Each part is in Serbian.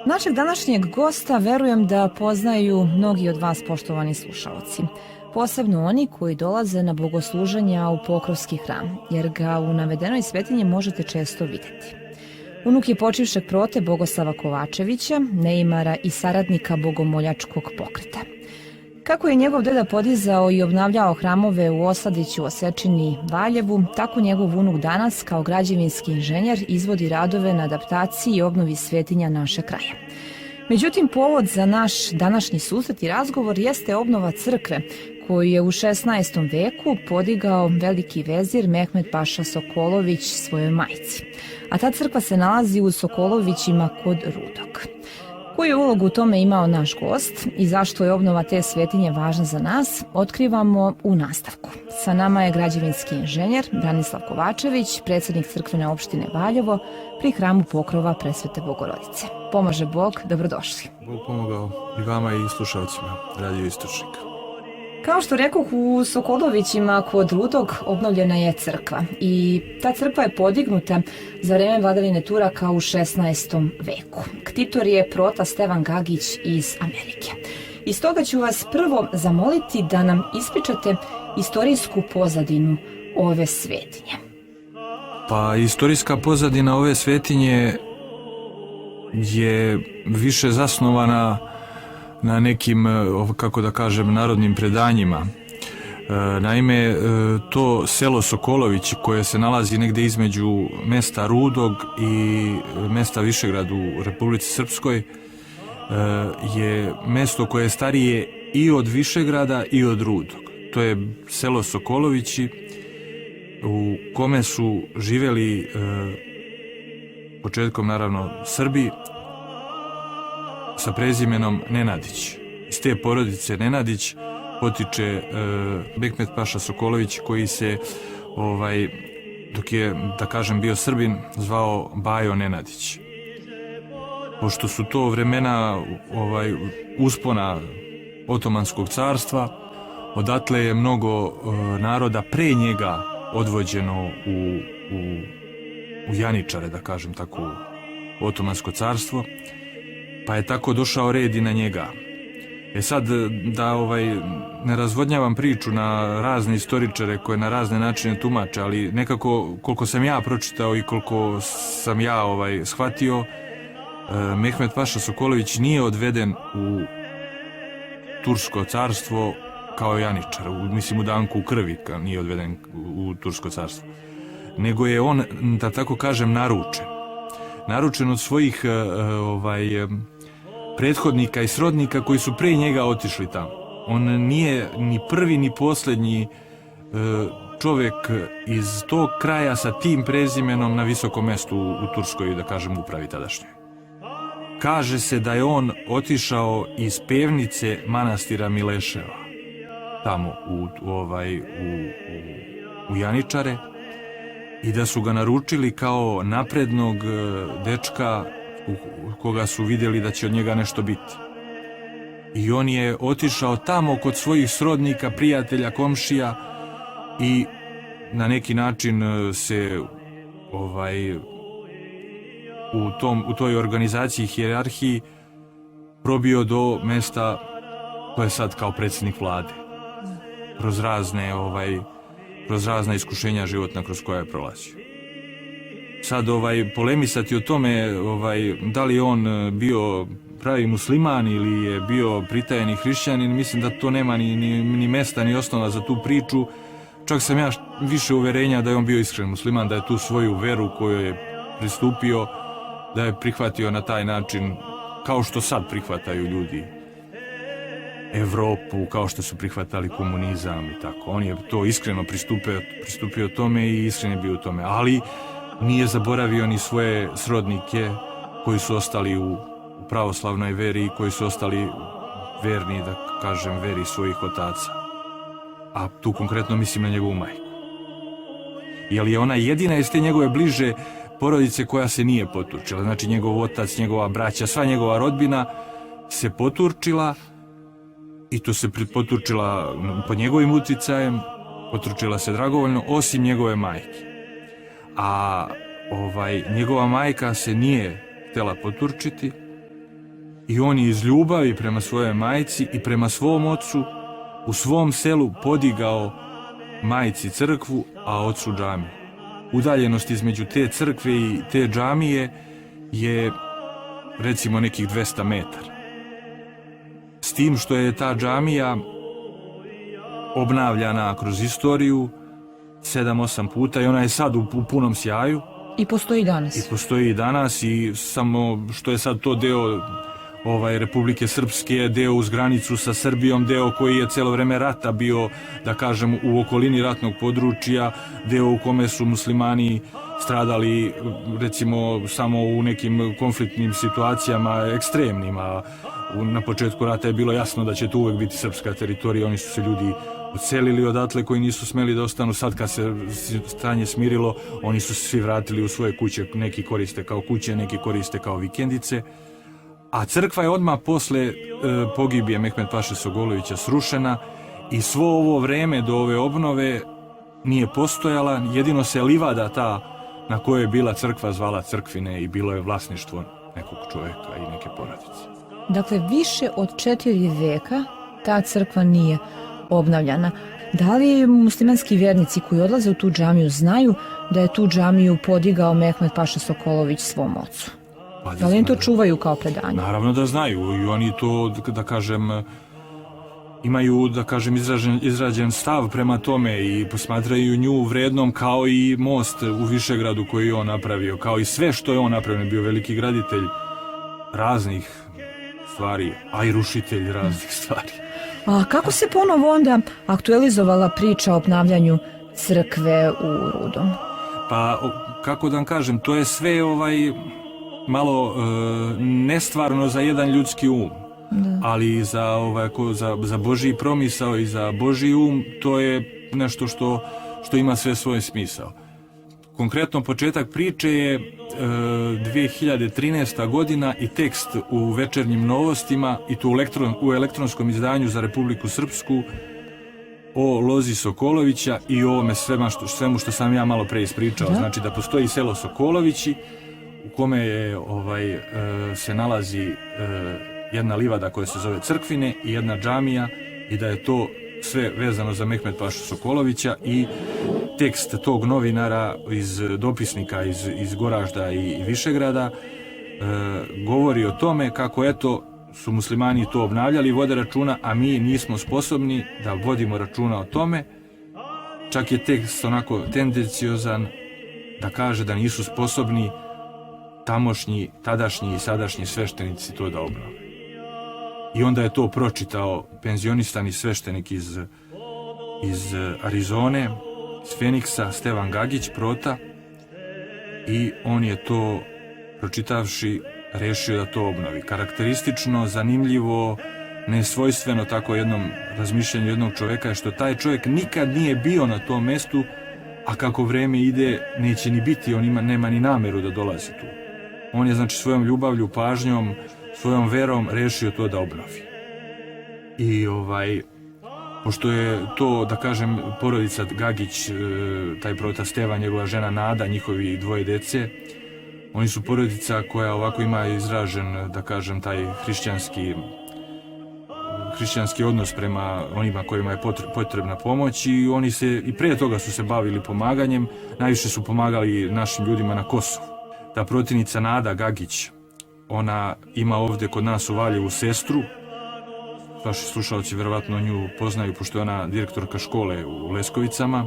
Našeg današnjeg gosta verujem da poznaju mnogi od vas, poštovani slušaoci. Posebno oni koji dolaze na bogosluženja u Pokrovski hram, jer ga u navedenoj svetinji možete često vidjeti. Unuk je počivšeg prote Bogoslava Kovačevića, neimara i saradnika bogomoljačkog pokreta. Kako je njegov deda podizao i obnavljao hramove u Osladiću, Osečini, Valjevu, tako njegov unuk danas kao građevinski inženjer izvodi radove na adaptaciji i obnovi svetinja naše kraja. Međutim, povod za naš današnji susret i razgovor jeste obnova crkve, koju je u 16. veku podigao veliki vezir Mehmed Paša Sokolović svojoj majci. A ta crkva se nalazi u Sokolovićima kod Rudog. Koju ulogu u tome imao naš gost i zašto je obnova te svetinje važna za nas, otkrivamo u nastavku. Sa nama je građevinski inženjer Branislav Kovačević, predsjednik crkvene opštine Valjevo pri hramu Pokrova Presvete Bogorodice. Pomaže Bog, dobrodošli. Bog pomogao i vama i slušalcima Radio Istočnik. Kao što rekoh, u Sokolovićima kod Rudog obnovljena je crkva i ta crkva je podignuta za vreme vladavine Turaka u 16. veku. Ktitor je prota Stevan Gagić iz Amerike. I stoga ću vas prvo zamoliti da nam ispričate istorijsku pozadinu ove svetinje. Pa istorijska pozadina ove svetinje je više zasnovana na nekim, kako da kažem, narodnim predanjima. Naime, to selo Sokolovići koje se nalazi negde između mesta Rudog i mesta Višegrad u Republici Srpskoj je mesto koje je starije i od Višegrada i od Rudog. To je selo Sokolovići u kome su živeli početkom naravno Srbi sa prezimenom Nenadić. Iz te porodice Nenadić potiče Mehmed Paša Sokolović koji se, dok je, da kažem, bio Srbin, zvao Bajo Nenadić. Pošto su to vremena uspona Otomanskog carstva, odatle je mnogo naroda pre njega odvođeno u Janičare, da kažem tako, u Otomansko carstvo, pa je tako došao red i na njega. Sad, da ne razvodnjavam priču na razne istoričare koje na razne načine tumače, ali nekako, koliko sam ja pročitao i koliko sam ja shvatio, Mehmed Paša Sokolović nije odveden u Tursko carstvo kao Janičar, mislim u Danku u krvi, nije odveden u Tursko carstvo, nego je on, da tako kažem, naručen od svojih prethodnika i srodnika koji su pre njega otišli tamo. On nije ni prvi ni posljednji čovjek iz tog kraja sa tim prezimenom na visokom mestu u Turskoj, da kažem, upravi tadašnjoj. Kaže se da je on otišao iz pevnice manastira Mileševa tamo u Janičare i da su ga naručili kao naprednog dečka koga su vidjeli da će od njega nešto biti. I on je otišao tamo kod svojih srodnika, prijatelja, komšija i na neki način se u toj organizaciji, hijerarhiji probio do mesta koje je sad kao predsjednik vlade. Kroz razna iskušenja životna kroz koja je prolazio. Sad polemisati o tome da li je on bio pravi musliman ili je bio pritajeni hrišćanin, mislim da to nema ni mesta ni osnova za tu priču. Čak sam ja više uverenja da je on bio iskren musliman, da je tu svoju veru koju je pristupio, da je prihvatio na taj način kao što sad prihvataju ljudi Evropu, kao što su prihvatali komunizam i tako. On je to iskreno pristupio tome i iskren je bio u tome, ali nije zaboravio ni svoje srodnike koji su ostali u pravoslavnoj veri i koji su ostali verni, da kažem, veri svojih otaca. A tu konkretno mislim na njegovu majku. Jer je ona jedina iz te njegove bliže porodice koja se nije poturčila. Znači njegov otac, njegova braća, sva njegova rodbina se poturčila i to se poturčila pod njegovim uticajem, poturčila se dragovoljno, osim njegove majke. A njegova majka se nije htjela poturčiti i on je iz ljubavi prema svojoj majci i prema svom ocu u svom selu podigao majci crkvu, a ocu džamiju. Udaljenost između te crkve i te džamije je recimo nekih 200 metara. S tim što je ta džamija obnavljana kroz istoriju 7-8 puta i ona je sad u punom sjaju. I postoji danas. I postoji i danas i samo što je sad to deo Republike Srpske, deo uz granicu sa Srbijom, deo koji je cijelo vreme rata bio, da kažem, u okolini ratnog područja, deo u kome su muslimani stradali recimo samo u nekim konfliktnim situacijama ekstremnima. Na početku rata je bilo jasno da će to uvek biti srpska teritorija, oni su se ljudi odselili odatle koji nisu smeli da ostanu. Sad kad se stanje smirilo, oni su se svi vratili u svoje kuće, neki koriste kao kuće, neki koriste kao vikendice. A crkva je odmah posle pogibije Mehmed Paše Sogolovića srušena i svo ovo vreme do ove obnove nije postojala, jedino se livada ta na kojoj je bila crkva zvala Crkvine i bilo je vlasništvo nekog čovjeka i neke porodice. Dakle, više od 4 veka ta crkva nije obnavljana. Da li muslimanski vjernici koji odlaze u tu džamiju znaju da je tu džamiju podigao Mehmed Paša Sokolović svom ocu? Da li im to čuvaju kao predanje? Naravno da znaju i oni to, da kažem, imaju, da kažem, izrađen stav prema tome i posmatraju nju vrednom kao i most u Višegradu koji je on napravio, kao i sve što je on napravio. On je bio veliki graditelj raznih stvari, a i rušitelj raznih stvari. A kako se ponovo onda aktualizovala priča o obnavljanju crkve u Rudom? Pa, kako da vam kažem, to je sve malo nestvarno za jedan ljudski um. Da. Ali za Božji promisao i za Božji um to je nešto što ima sve svoj smisao. Konkretno početak priče je 2013. godina i tekst u Večernjim novostima i to u elektronskom izdanju za Republiku Srpsku o lozi Sokolovića i o ovome svemu što sam ja malo pre ispričao. Da. Znači da postoji selo Sokolovići u kome je, se nalazi jedna livada koja se zove Crkvine i jedna džamija i da je to sve vezano za Mehmed Pašu Sokolovića i tekst tog novinara iz dopisnika iz Goražda i Višegrada govori o tome kako eto su muslimani to obnavljali i vode računa, a mi nismo sposobni da vodimo računa o tome. Čak je tekst onako tendenciozan da kaže da nisu sposobni tamošnji, tadašnji i sadašnji sveštenici to da obnove. I onda je to pročitao penzionistani sveštenik iz Arizone, iz Feniksa, Stevan Gagić, prota, i on je to pročitavši rešio da to obnovi. Karakteristično, zanimljivo, nesvojstveno tako jednom razmišljanju jednog čoveka je što taj čovjek nikad nije bio na tom mestu, a kako vreme ide neće ni biti, on nema ni nameru da dolazi tu. On je znači svojom ljubavlju, pažnjom, svojom verom rešio to da obnovi. I pošto je to, da kažem, porodica Gagić, taj prota Stevan, njegova žena Nada, njihovi 2 dece, oni su porodica koja ovako ima izražen, da kažem, taj hrišćanski odnos prema onima kojima je potrebna pomoć i oni se i prije toga su se bavili pomaganjem, najviše su pomagali našim ljudima na Kosovu. Ta protivnica Nada Gagić, ona ima ovdje kod nas u Valjevu sestru, vaši slušalci verovatno nju poznaju pošto je ona direktorka škole u Leskovicama,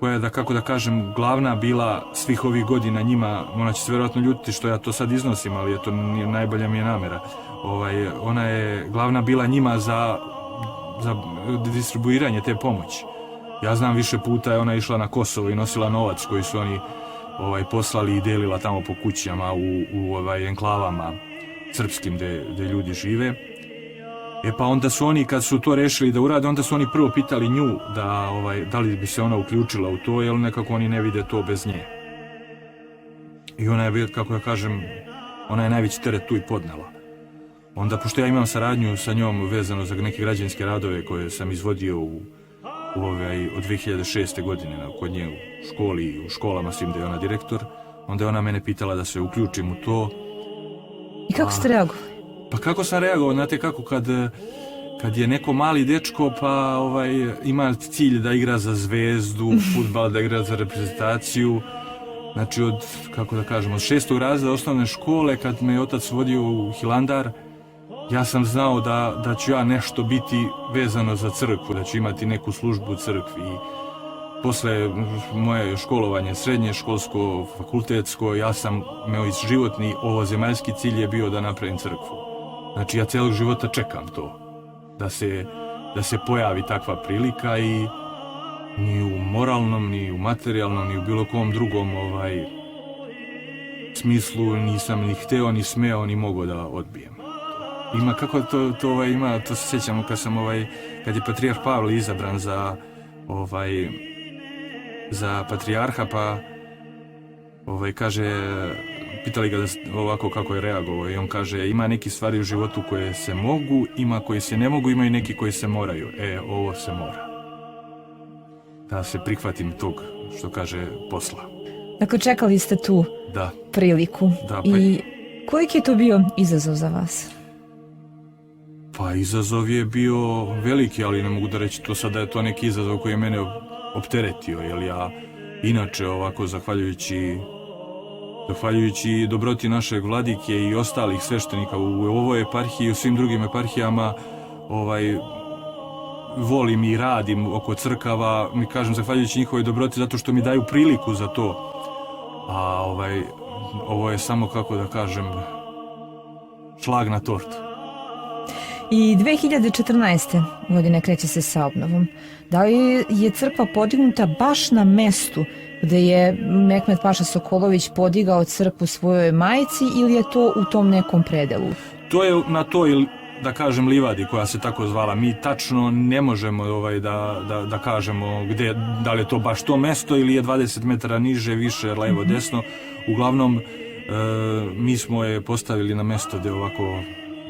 koja je, da kako da kažem, glavna bila svih ovih godina njima. Ona će se verovatno ljutiti što ja to sad iznosim, ali to najbolja mi je namera. Ona je glavna bila njima za distribuiranje te pomoći. Ja znam, više puta je ona išla na Kosovo i nosila novac koji su oni poslali i delila tamo po kućama u enklavama srpskim gde ljudi žive. Pa onda su oni, kad su to rešili da urade, onda su oni prvo pitali nju da li bi se ona uključila u to, jer nekako oni ne vide to bez nje. I ona je, kako ja kažem, ona je najveći teret tu i podnela. Onda, pošto ja imam saradnju sa njom vezano za neke građanske radove koje sam izvodio od 2006. godine kod nje u školi i u školama, svim da je ona direktor, onda je ona mene pitala da se uključim u to. I kako ste reagovali? Pa kako sam reagovao, znate kako, kad je neko mali dečko pa ima cilj da igra za Zvezdu, fudbal, da igra za reprezentaciju, znači od 6. razreda osnovne škole, kad me je otac vodio u Hilandar, ja sam znao da ću ja nešto biti vezano za crkvu, da ću imati neku službu u crkvi. I posle moje školovanje, srednje školsko, fakultetsko, moj životni ovozemaljski cilj je bio da napravim crkvu. Znači ja celog života čekam to, da se pojavi takva prilika i ni u moralnom, ni u materijalnom, ni u bilo kom drugom smislu nisam ni hteo, ni smeo, ni mogao da odbijem. Ima kako to se sjećam kad je patrijarh Pavle izabran za patrijarha, pa kaže, pitali ga ovako kako je reagovao i on kaže, ima neki stvari u životu koje se mogu, ima koji se ne mogu, ima i neki koji se moraju. Ovo se mora. Da se prihvatim tog, što kaže, posla. Dakle, čekali ste tu priliku. Da, i koliki je to bio izazov za vas? Pa izazov je bio veliki, ali ne mogu da reći to sad da je to neki izazov koji je mene opteretio, jer ja inače ovako zahvaljujući dobroti našeg vladike i ostalih sveštenika u ovoj eparhiji i u svim drugim eparhijama, volim i radim oko crkava, mi kažem zahvaljujući njihovoj dobroti zato što mi daju priliku za to. A ovo je samo, kako da kažem, šlag na tortu. I 2014. godine kreće se sa obnovom. Da li je crkva podignuta baš na mestu gde je Mehmet Paša Sokolović podigao crkvu svojoj majci ili je to u tom nekom predelu? To je na toj, da kažem, livadi koja se tako zvala. Mi tačno ne možemo da kažemo gde, da li je to baš to mesto ili je 20 metara niže, više, levo, desno. Uglavnom, mi smo je postavili na mesto gde ovako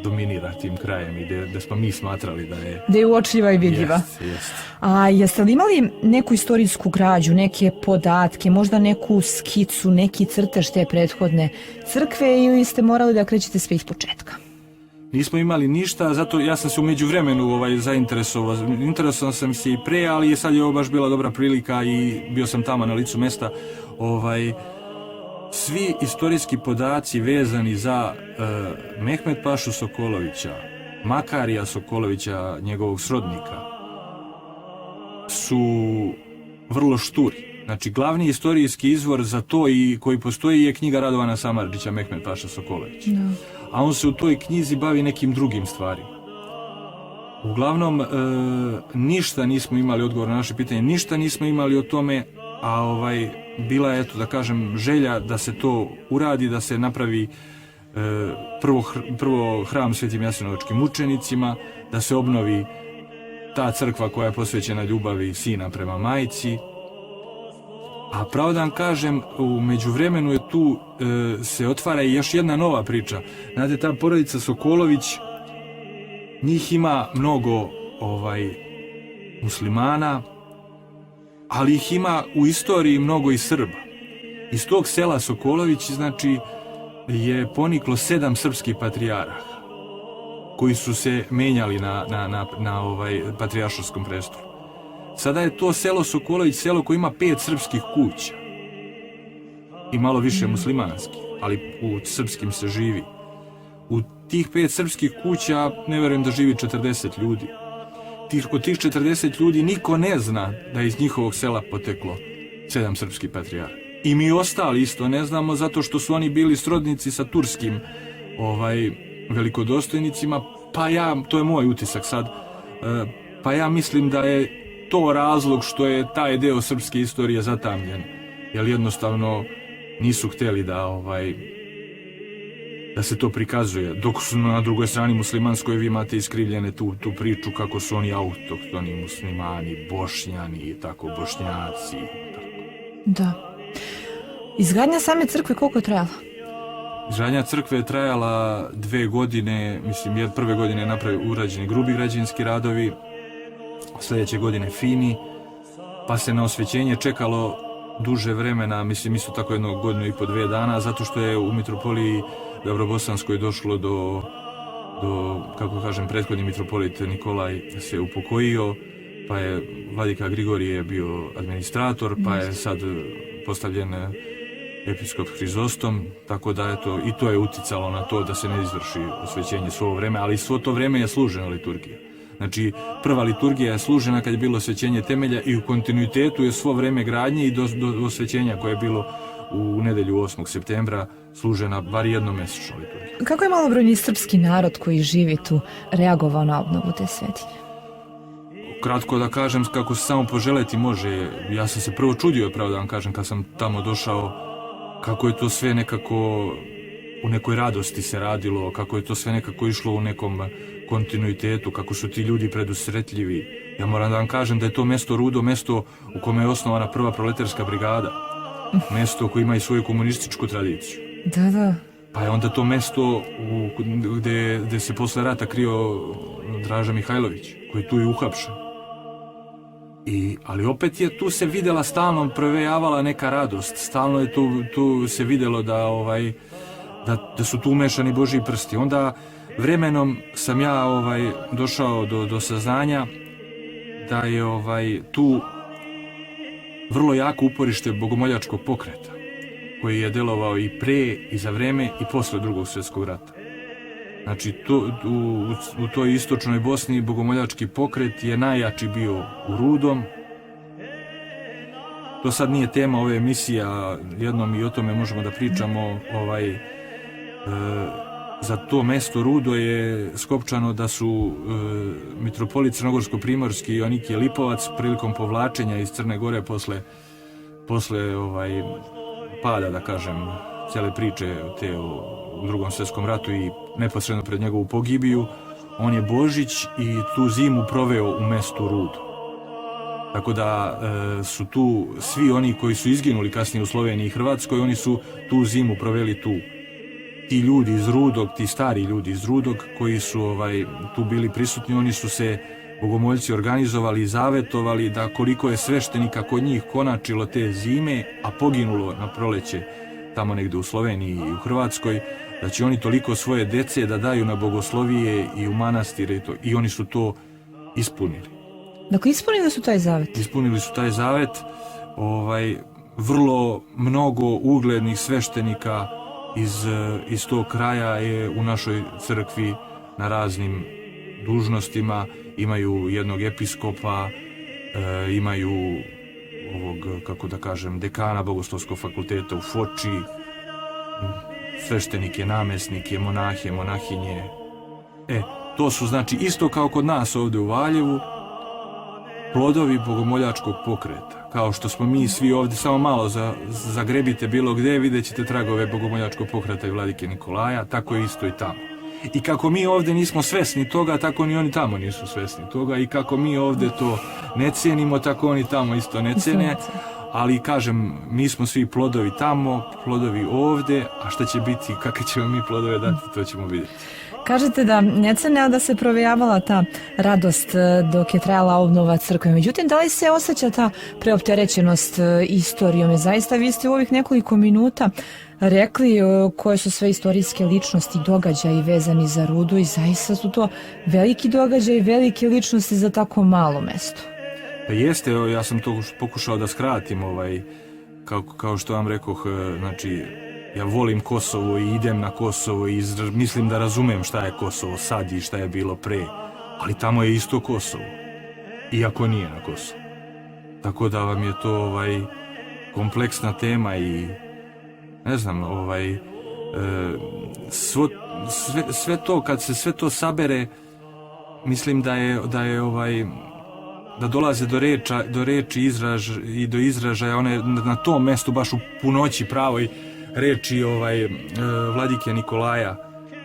dominira tim krajem i gde smo mi smatrali da je uočljiva i vidljiva. Jest. A jeste li imali neku istorijsku građu, neke podatke, možda neku skicu, neki crtež te prethodne crkve ili ste morali da krećete sve iz početka? Nismo imali ništa, zato ja sam se u međuvremenu zainteresovao. Interesovao sam se i pre, ali sad je ovo baš bila dobra prilika i bio sam tamo na licu mesta. Svi istorijski podaci vezani za Mehmet Pašu Sokolovića, Makarija Sokolovića, njegovog srodnika, su vrlo šturi. Znači, glavni istorijski izvor za to i koji postoji je knjiga Radovana Samardžića, Mehmet Paša Sokolović. No. A on se u toj knjizi bavi nekim drugim stvarima. Uglavnom, ništa nismo imali odgovor na naše pitanje, ništa nismo imali o tome, a bila je, da kažem, želja da se to uradi, da se napravi prvo hram Svetim Jasenovačkim mučenicima, da se obnovi ta crkva koja je posvećena ljubavi sina prema majci. A pravo da vam kažem, u međuvremenu je tu se otvara i još jedna nova priča. Znate, ta porodica Sokolović, njih ima mnogo muslimana, ali ih ima u istoriji mnogo i Srba. Iz tog sela Sokolović, znači, je poniklo 7 srpskih patrijarha koji su se menjali na patrijaršovskom prestolu. Sada je to selo Sokolović selo koje ima 5 srpskih kuća i malo više muslimanskih, ali u srpskim se živi. U tih 5 srpskih kuća ne verujem da živi 40 ljudi. Od tih 40 ljudi niko ne zna da je iz njihovog sela poteklo 7 srpskih patrijarha. I mi ostali isto ne znamo zato što su oni bili srodnici sa turskim velikodostojnicima, to je moj utisak sad, pa ja mislim da je to razlog što je taj deo srpske istorije zatamljen, jer jednostavno nisu htjeli da se to prikazuje, dok su na drugoj strani muslimanskoj vi imate iskrivljene tu priču kako su oni autohtoni muslimani, bošnjani i tako, bošnjaci. Da. Izgradnja same crkve koliko je trajala? Izgradnja crkve je trajala 2 godine, mislim, prve godine je urađeni grubi građevinski radovi, sljedeće godine fini, pa se na osvećenje čekalo duže vremena, mislim isto tako 1,5 do 2 dana, zato što je u mitropoliji Dobrobosanskoj došlo do kako kažem, prethodni mitropolit Nikolaj se upokojio, pa je vladika Grigorije bio administrator, pa je sad postavljen episkop Hrizostom, tako da eto, i to je uticalo na to da se ne izvrši osvećenje svo vreme, ali svo to vreme je služena liturgija. Znači, prva liturgija je služena kad je bilo osvećenje temelja i u kontinuitetu je svo vreme gradnje i do osvećenja koje je bilo u nedelju 8. septembra služena bar jednomesečno liturgija. Kako je malobrojni srpski narod koji živi tu reagovao na obnovu te svetinje? Kratko da kažem, kako se samo poželeti može. Ja sam se prvo čudio, pravo da vam kažem, kad sam tamo došao, kako je to sve nekako u nekoj radosti se radilo, kako je to sve nekako išlo u nekom kontinuitetu, kako su ti ljudi predusretljivi. Ja moram da vam kažem da je to mesto Rudo, mesto u kome je osnovana prva proletarska brigada, mesto koje ima i svoju komunističku tradiciju. Da. Pa je onda to mesto gde se posle rata krio Draža Mihajlović, koji je tu i uhapšen. Ali opet je tu se videla, stalno provejavala neka radost, stalno je tu se videlo da su tu umešani Božji prsti. Onda vremenom sam ja došao do saznanja da je tu vrlo jako uporište bogomoljačkog pokreta, koji je delovao i pre, i za vreme, i posle Drugog svjetskog rata. Znači, u toj istočnoj Bosni bogomoljački pokret je najjači bio u Rudom. To sad nije tema ove emisije, a jednom i o tome možemo da pričamo. Za to mesto Rudo je skopčano da su mitropolit Crnogorsko-primorski Joanikije Lipovac prilikom povlačenja iz Crne Gore posle pada, da kažem, cijele priče te u Drugom svjetskom ratu i neposredno pred njegovu pogibiju, on je Božić i tu zimu proveo u mestu Rudo. Tako da su tu svi oni koji su izginuli kasnije u Sloveniji i Hrvatskoj, oni su tu zimu proveli tu. Ti ljudi iz Rudog, ti stari ljudi iz Rudog koji su tu bili prisutni, oni su se bogomoljci organizovali i zavetovali da koliko je sveštenika kod njih konačilo te zime, a poginulo na proleće tamo negde u Sloveniji i u Hrvatskoj, da će oni toliko svoje dece da daju na bogoslovije i u manastire i oni su to ispunili. Dakle, ispunili su taj zavet? Ispunili su taj zavet. Vrlo mnogo uglednih sveštenika iz tog kraja je u našoj crkvi na raznim dužnostima, imaju jednog episkopa, imaju kako da kažem, dekana Bogoslovskog fakulteta u Foči, sveštenike, namesnike, monahe, monahinje. To su, znači, isto kao kod nas ovde u Valjevu, plodovi bogomoljačkog pokreta. Kao što smo mi svi ovde, samo malo zagrebite bilo gde, vidjet ćete tragove bogomoljačkog pokreta i vladike Nikolaja, tako je isto i tamo. I kako mi ovde nismo svesni toga, tako ni oni tamo nisu svesni toga, i kako mi ovde to ne cijenimo, tako oni tamo isto ne cijene. Ali kažem, mi smo svi plodovi tamo, plodovi ovde, a šta će biti, kakve ćemo mi plodove dati, to ćemo vidjeti. Kažete da ne cene, da se provejavala ta radost dok je trajala obnova crkve. Međutim, da li se osjeća ta preopterećenost istorijom? Zaista, vi ste u ovih nekoliko minuta rekli koje su sve istorijske ličnosti i događaji vezani za Rudu i zaista su to veliki događaji, velike ličnosti za tako malo mesto. Pa jeste, ja sam to pokušao da skratim, kao što vam rekoh, znači, ja volim Kosovo i idem na Kosovo i mislim da razumem šta je Kosovo sad i šta je bilo pre, ali tamo je isto Kosovo, iako nije na Kosovo. Tako da vam je to kompleksna tema i ne znam, sve to, kad se sve to sabere, mislim da dolaze do reči i do izražaja one na tom mestu baš u punoći pravoj reči vladike Nikolaja,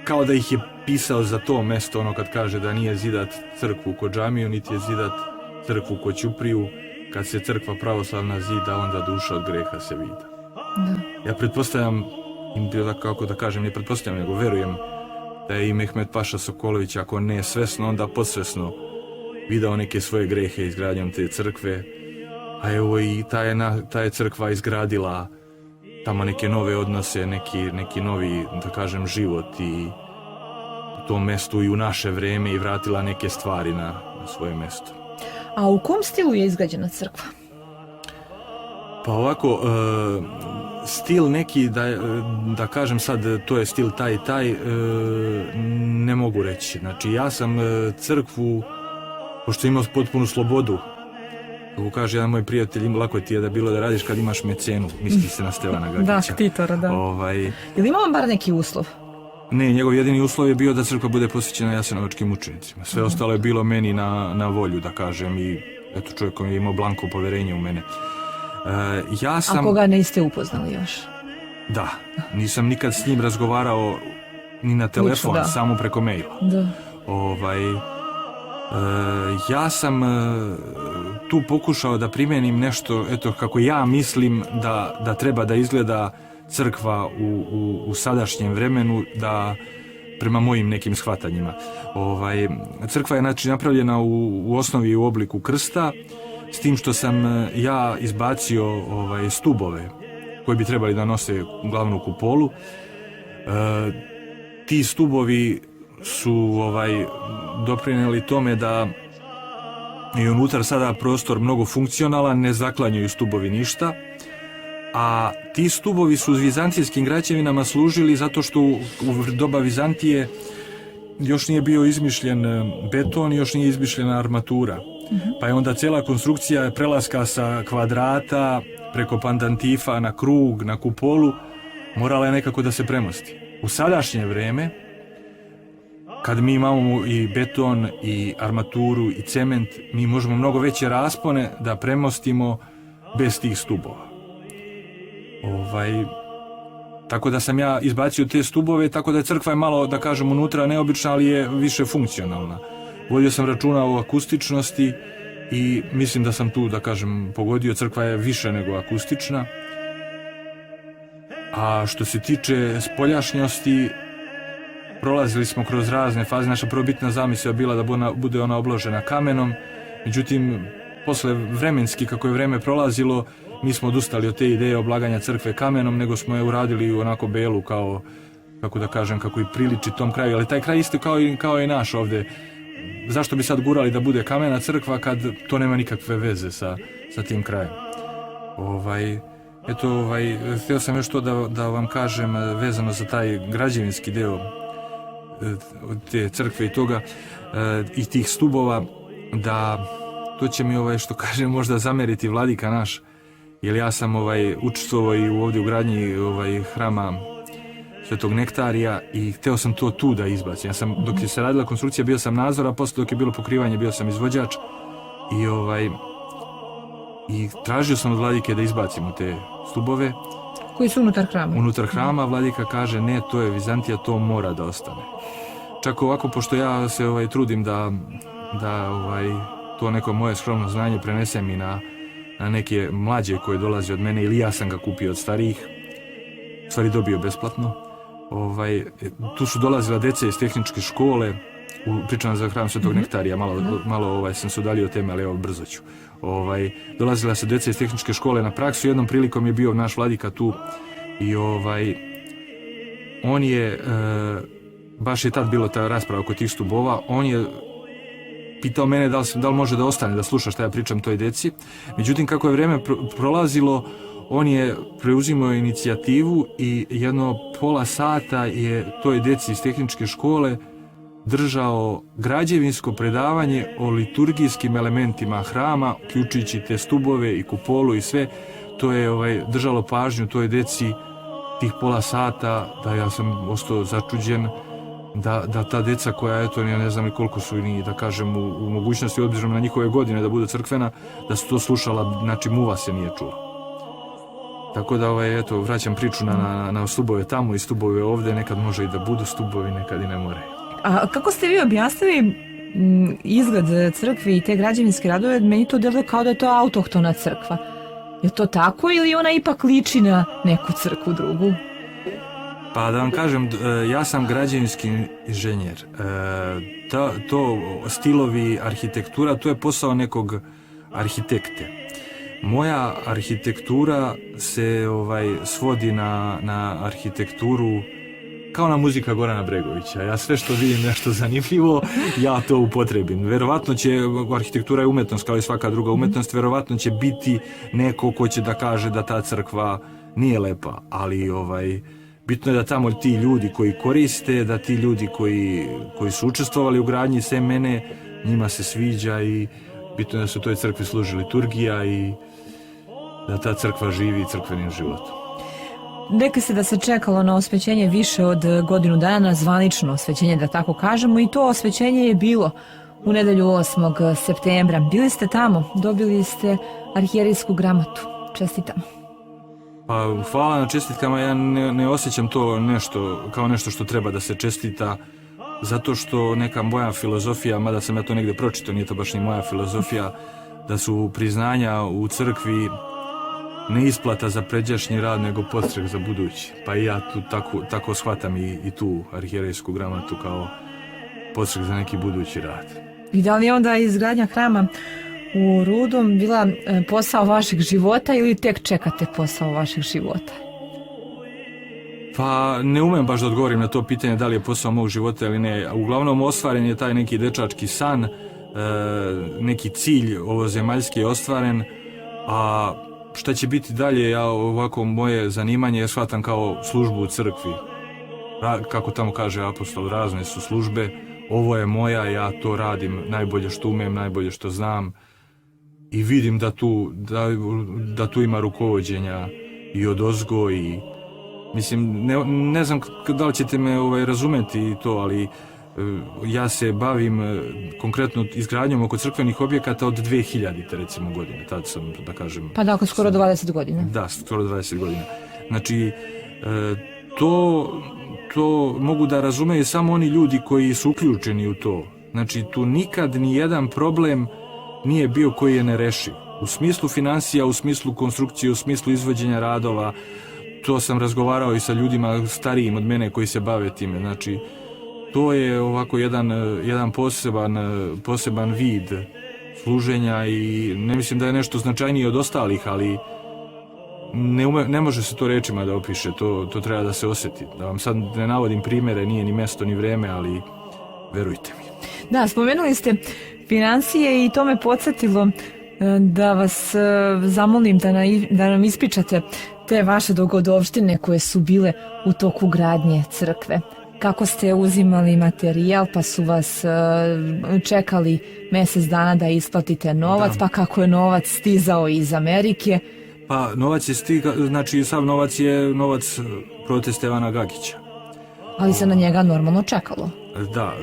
kao da ih je pisao za to mesto, ono kad kaže da nije zidat crkvu ko džamiju, niti je zidat crkvu ko ćupriju, kad se crkva pravoslavna zida, onda duša od greha se vida. Ja pretpostavljam, kako da kažem, ne pretpostavljam, nego verujem da je i Mehmet Paša Sokolović, ako ne svesno, onda podsvesno video neke svoje grehe izgradnjom te crkve, a evo i ta je crkva izgradila tamo neke nove odnose, neki novi, da kažem, život i tom mestu i u naše vreme i vratila neke stvari na svoje mesto. A u kom stilu je izgrađena crkva? Pa ovako, stil neki, da kažem sad to je stil taj i taj, ne mogu reći. Znači ja sam crkvu, pošto imao potpunu slobodu, kako kaže jedan moj prijatelj, lako ti je da bilo da radiš kad imaš mecenu, misli se na Stevana Gagića. Da, Titora, da. Ili ima vam bar neki uslov? Ne, njegov jedini uslov je bio da crkva bude posvećena jasenovačkim mučenicima. Sve ostalo je bilo meni na volju, da kažem, i eto, čovjek je imao blanko poverenje u mene. A koga niste upoznali još? Da, nisam nikad s njim razgovarao ni na telefon, da. samo preko maila. Da. Ja sam tu pokušao da primenim nešto, eto, kako ja mislim da treba da izgleda crkva u sadašnjem vremenu, da prema mojim nekim shvatanjima. Crkva je znači napravljena u osnovi u obliku krsta, s tim što sam ja izbacio stubove koji bi trebali da nose glavnu kupolu. Ti stubovi su doprinijeli tome da je unutar sada prostor mnogo funkcionalan, ne zaklanjaju stubovi ništa, a ti stubovi su u vizantijskim građevinama služili zato što u doba Vizantije još nije bio izmišljen beton, još nije izmišljena armatura. Pa je onda cijela konstrukcija prelaska sa kvadrata preko pandantifa na krug, na kupolu, morala je nekako da se premosti. U sadašnje vreme, kad mi imamo i beton, i armaturu, i cement, mi možemo mnogo veće raspone da premostimo bez tih stubova. Tako da sam ja izbacio te stubove, tako da je crkva je malo, da kažem, unutra neobična, ali je više funkcionalna. Vodio sam računa o akustičnosti i mislim da sam tu, da kažem, pogodio. Crkva je više nego akustična. A što se tiče spoljašnjosti, prolazili smo kroz razne faze. Naša prvobitna zamisao je bila da bude ona obložena kamenom. Međutim, posle vremenski, kako je vreme prolazilo, nismo odustali od te ideje oblaganja crkve kamenom, nego smo je uradili onako belu, kao, kako da kažem, kako i priliči tom kraju. Ali taj kraj isto kao i naš ovde. Zašto bi sad gurali da bude kamena crkva kad to nema nikakve veze sa tim krajem? Htio sam još to da vam kažem vezano za taj građevinski deo te crkve i toga i tih stubova, da to će mi što kažem možda zameriti vladika naš, jer ja sam učestvovao i ovdje u gradnji hrama Svetog Nektarija i hteo sam to tu da izbacim. Ja sam, dok je se radila konstrukcija, bio sam nadzor, a posle dok je bilo pokrivanje bio sam izvođač i tražio sam od vladike da izbacimo te stubove. Koji su unutar hrama? Unutar hrama. Vladika kaže ne, to je Vizantija, to mora da ostane. Čak ovako, pošto ja se trudim da to neko moje skromno znanje prenesem i na neke mlađe koje dolaze od mene, ili ja sam ga kupio od starijih, stvari dobio besplatno. Tu su dolazila deca iz tehničke škole, pričam za hram Svetog Nektarija, malo sam se udalio od teme, ali evo brzo ću. Dolazila se deca iz tehničke škole na praksu, jednom prilikom je bio naš vladika tu i on je, baš je tad bilo ta rasprava oko tih stubova, on je pitao mene da li može da ostane da sluša šta ja pričam toj deci. Međutim, kako je vreme prolazilo, on je preuzimao inicijativu i jedno pola sata je toj deci iz tehničke škole držao građevinsko predavanje o liturgijskim elementima hrama, uključujući te stubove i kupolu i sve. To je držalo pažnju toj deci tih pola sata, da ja sam ostao začuđen da ta deca koja, eto, ja ne znam ni koliko su ni, da kažem, u mogućnosti, obzirom na njihove godine da budu crkvena, da su to slušala, znači muva se nije čula. Tako da, eto, vraćam priču na stubove tamo i stubove ovde, nekad može i da budu stubovi, nekad i ne more. A kako ste vi objasnili izgled crkve i te građevinske radove? Meni to deluje kao da je to autohtona crkva. Je to tako ili ona ipak liči na neku crkvu drugu? Pa da vam kažem, ja sam građevinski inženjer. To stilovi, arhitektura, to je posao nekog arhitekte. Moja arhitektura se svodi na arhitekturu kao na muzika Gorana Bregovića. Ja sve što vidim nešto zanimljivo, ja to upotrebim. Verovatno će, arhitektura je umetnost kao i svaka druga umetnost, verovatno će biti neko ko će da kaže da ta crkva nije lepa, ali bitno je da tamo ti ljudi koji koriste, da ti ljudi koji su učestvovali u gradnji sem mene, njima se sviđa i bitno je da se u toj crkvi služi liturgija i da ta crkva živi crkvenim životom. Rekli ste da se čekalo na osvećenje više od godinu dana, na zvanično osvećenje, da tako kažemo, i to osvećenje je bilo u nedelju 8. septembra. Bili ste tamo, dobili ste arhijerijsku gramatu. Čestitam. Pa hvala na čestitkama, ja ne osjećam to kao nešto što treba da se čestita, zato što neka moja filozofija, mada sam ja to negdje pročitao, nije to baš ni moja filozofija, da su priznanja u crkvi ne isplata za pređašnji rad, nego podstrek za budući. Pa i ja tu tako shvatam i tu arhijerejsku gramatu kao podstrek za neki budući rad. I da li je onda izgradnja hrama u Rudom bila posao vašeg života ili tek čekate posao vašeg života? Pa ne umem baš da odgovorim na to pitanje da li je posao mog života ili ne. Uglavnom ostvaren je taj neki dečački san, neki cilj ovozemaljski je ostvaren, a šta će biti dalje, ja ovako moje zanimanje je shvatam kao službu u crkvi. Kako tamo kaže apostol, razne su službe, ovo je moja, ja to radim najbolje što umem, najbolje što znam i vidim da tu ima rukovođenja i odozgo i mislim, ne znam da li ćete me razumeti i to, ali ja se bavim konkretno izgradnjom oko crkvenih objekata od 2000. recimo godine, tad sam, da kažem... Pa dakle, skoro 20 godina. Da, skoro 20 godina. Znači, to mogu da razumeju samo oni ljudi koji su uključeni u to. Znači, tu nikad ni jedan problem nije bio koji je nerešiv. U smislu financija, u smislu konstrukcije, u smislu izvođenja radova, to sam razgovarao i sa ljudima starijim od mene koji se bave time. Znači, to je ovako jedan poseban vid služenja i ne mislim da je nešto značajnije od ostalih, ali ne može se to rečima da opiše, to treba da se osjeti. Da vam sad ne navodim primjere, nije ni mesto ni vreme, ali verujte mi. Da, spomenuli ste financije i to me podsjetilo da vas zamolim da nam ispričate te vaše dogodovštine koje su bile u toku gradnje crkve. Kako ste uzimali materijal, pa su vas čekali mjesec dana da isplatite novac, pa kako je novac stizao iz Amerike? Pa novac je stigao, znači sav novac je novac protesta Ivana Gagića. Ali se na njega normalno čekalo. Da,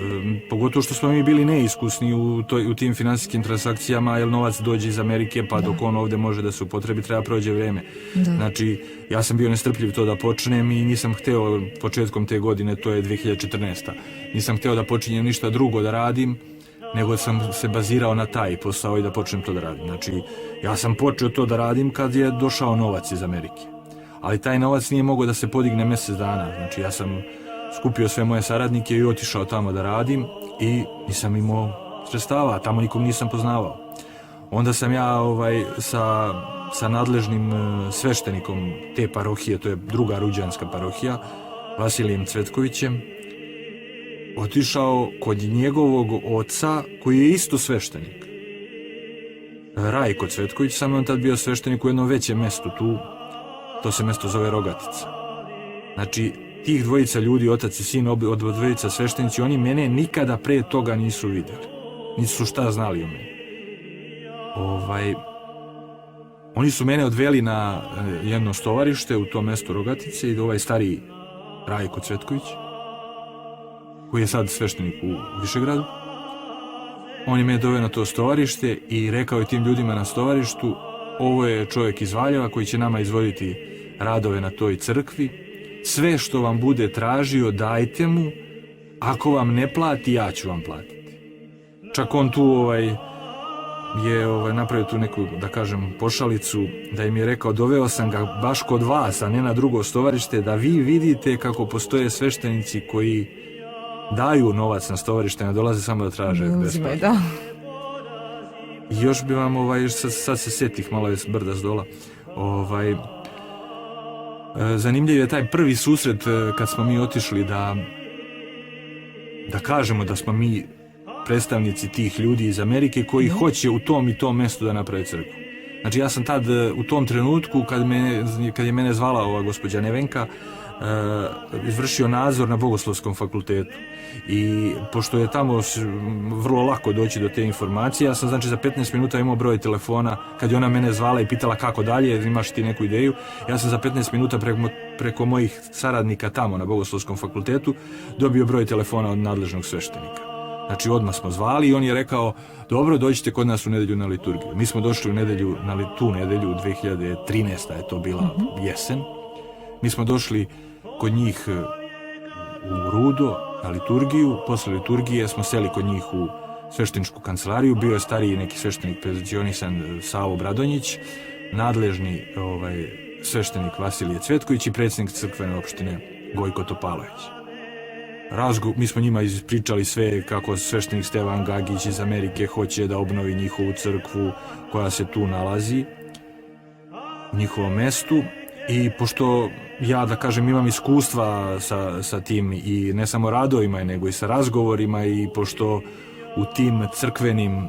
pogotovo što smo mi bili neiskusni u tim finansijskim transakcijama, jer novac dođe iz Amerike, pa dok on ovdje može da se upotrebi, treba prođe vrijeme. Znači, ja sam bio nestrpljiv to da počnem i nisam hteo početkom te godine, to je 2014. Nisam hteo da počinjem ništa drugo da radim, nego sam se bazirao na taj posao i da počnem to da radim. Znači, ja sam počeo to da radim kad je došao novac iz Amerike. Ali taj novac nije mogao da se podigne mjesec dana. Znači, ja sam skupio sve moje saradnike i otišao tamo da radim i nisam imao sredstava, tamo nikom nisam poznavao. Onda sam ja sa nadležnim sveštenikom te parohije, to je druga ruđanska parohija, Vasilijem Cvetkovićem, otišao kod njegovog oca koji je isto sveštenik. Rajko Cvetković, samo on tad bio sveštenik u jednom većem mestu tu, to se mesto zove Rogatica. Znači, tih dvojica ljudi, otac i sin, od dvojica sveštenici, oni mene nikada pre toga nisu vidjeli. Nisu šta znali o meni. Oni su mene odveli na jedno stovarište u tom mestu Rogatice i ovaj stariji Rajko Cvetković, koji je sad sveštenik u Višegradu. On je mene doveo na to stovarište i rekao je tim ljudima na stovarištu: ovo je čovjek iz Valjeva koji će nama izvoditi radove na toj crkvi. Sve što vam bude tražio, dajte mu. Ako vam ne plati, ja ću vam platiti. Čak on tu je napravio tu neku, da kažem, pošalicu, da im je rekao: doveo sam ga baš kod vas, a ne na drugo stovarište, da vi vidite kako postoje sveštenici koji daju novac na stovarište, ne dolaze samo da traže besplatno. I još bi vam, sad se setih, malo je brda s dola, Zanimljiv je taj prvi susret kad smo mi otišli da kažemo da smo mi predstavnici tih ljudi iz Amerike koji hoće u tom i tom mjestu da naprave crkvu. Znači ja sam tad u tom trenutku kad je mene zvala ova gospođa Nevenka, izvršio nadzor na Bogoslovskom fakultetu i pošto je tamo vrlo lako doći do te informacije, ja sam znači za 15 minuta imao broj telefona kad je ona mene zvala i pitala kako dalje, imaš ti neku ideju, ja sam za 15 minuta preko mojih saradnika tamo na Bogoslovskom fakultetu dobio broj telefona od nadležnog sveštenika. Znači odmah smo zvali i on je rekao dobro, dođite kod nas u nedjelju na liturgiju. Mi smo došli u nedjelju, tu nedjelju 2013. je to bila jesen. Mi smo došli kod njih u Rudo na liturgiju, posle liturgije smo seli kod njih u svešteničku kancelariju, bio je stariji neki sveštenik penzionisan Savo Bradonjić, nadležni sveštenik Vasilije Cvetković i predsjednik crkvene opštine Gojko Topalović. Mi smo njima ispričali sve kako sveštenik Stevan Gagić iz Amerike hoće da obnovi njihovu crkvu koja se tu nalazi u njihovom mestu. I pošto ja, da kažem, imam iskustva sa tim i ne samo radovima, nego i sa razgovorima i pošto u tim crkvenim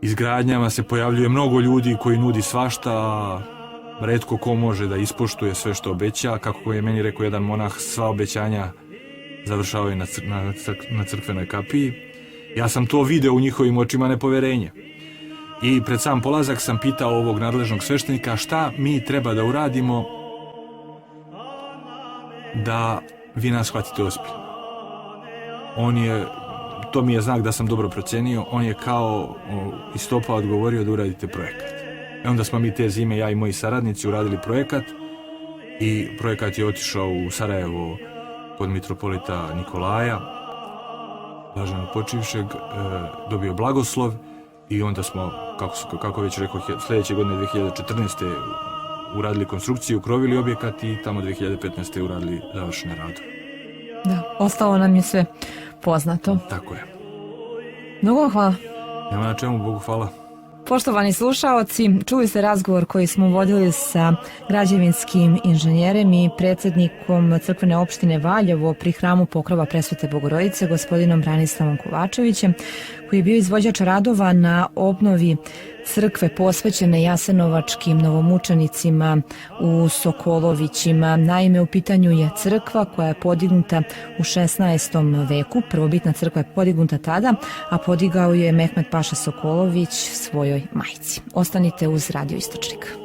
izgradnjama se pojavljuje mnogo ljudi koji nudi svašta, retko ko može da ispoštuje sve što obeća, kako je meni rekao jedan monah, sva obećanja završavaju na crkvenoj kapiji. Ja sam to video u njihovim očima nepoverenje. I pred sam polazak sam pitao ovog nadležnog sveštenika šta mi treba da uradimo da vi nas shvatite ozbiljno. To mi je znak da sam dobro procenio, on je kao iz topa odgovorio da uradite projekat. I onda smo mi te zime, ja i moji saradnici, uradili projekat i projekat je otišao u Sarajevo kod mitropolita Nikolaja, blaženo počivšeg, dobio blagoslov i onda smo, kako već rekao, sljedeće godine 2014. uradili konstrukciju, ukrovili objekat i tamo 2015. uradili završene radove. Da, ostalo nam je sve poznato. Tako je. Mnogo vam hvala. Nema na čemu, Bogu hvala. Poštovani slušaoci, čuli ste razgovor koji smo vodili sa građevinskim inženjerem i predsjednikom crkvene opštine Valjevo pri hramu Pokrova Presvete Bogorodice, gospodinom Branislavom Kovačevićem, koji je bio izvođač radova na obnovi crkve posvećene jasenovačkim novomučenicima u Sokolovićima. Naime, u pitanju je crkva koja je podignuta u 16. veku. Prvobitna crkva je podignuta tada, a podigao je Mehmet Paša Sokolović svojoj majci. Ostanite uz Radio Istočnik.